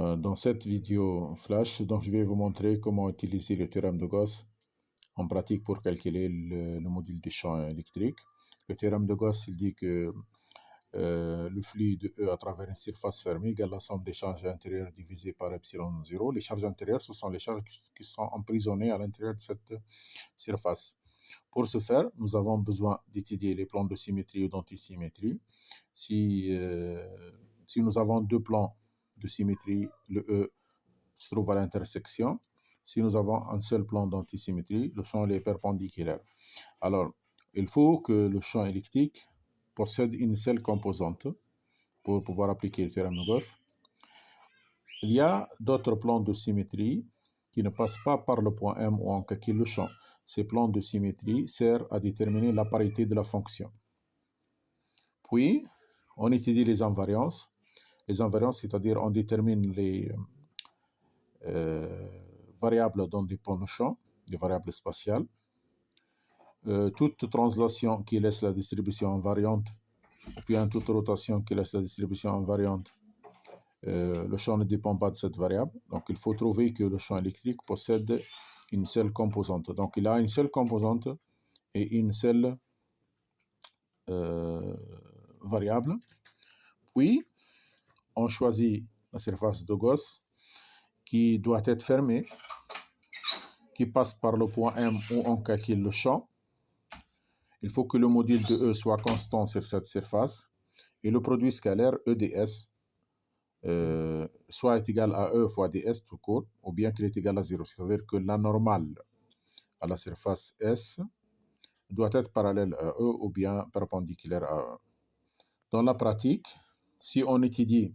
Dans cette vidéo flash, donc je vais vous montrer comment utiliser le théorème de Gauss en pratique pour calculer le module du champ électrique. Le théorème de Gauss, il dit que le flux de E à travers une surface fermée égale la somme des charges intérieures divisée par epsilon 0. Les charges intérieures, ce sont les charges qui sont emprisonnées à l'intérieur de cette surface. Pour ce faire, nous avons besoin d'étudier les plans de symétrie ou d'antisymétrie. Si nous avons deux plans de symétrie, le E se trouve à l'intersection. Si nous avons un seul plan d'antisymétrie, le champ est perpendiculaire. Alors, il faut que le champ électrique possède une seule composante pour pouvoir appliquer le théorème de Gauss. Il y a d'autres plans de symétrie qui ne passent pas par le point M où on calcule le champ. Ces plans de symétrie servent à déterminer la parité de la fonction. Puis, on étudie les invariances. Les invariances, c'est-à-dire on détermine les variables dont dépend le champ, les variables spatiales. Toute translation qui laisse la distribution invariante, ou bien toute rotation qui laisse la distribution invariante, le champ ne dépend pas de cette variable. Donc il faut trouver que le champ électrique possède une seule composante. Donc il a une seule composante et une seule variable. Puis on choisit la surface de Gauss qui doit être fermée, qui passe par le point M où on calcule le champ. Il faut que le module de E soit constant sur cette surface et le produit scalaire EDS soit est égal à E fois ds tout court, ou bien qu'il est égal à 0. C'est-à-dire que la normale à la surface S doit être parallèle à E ou bien perpendiculaire à E. Dans la pratique, si on étudie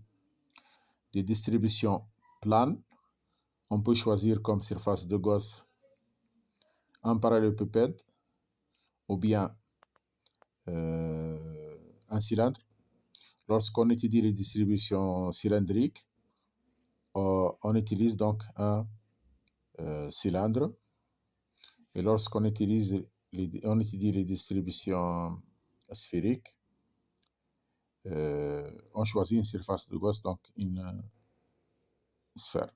des distributions planes, on peut choisir comme surface de Gauss un parallélépipède ou bien un cylindre. Lorsqu'on étudie les distributions cylindriques, on utilise donc un cylindre. Et lorsqu'on étudie les distributions sphériques, on choisit une surface de Gauss, donc une sphère.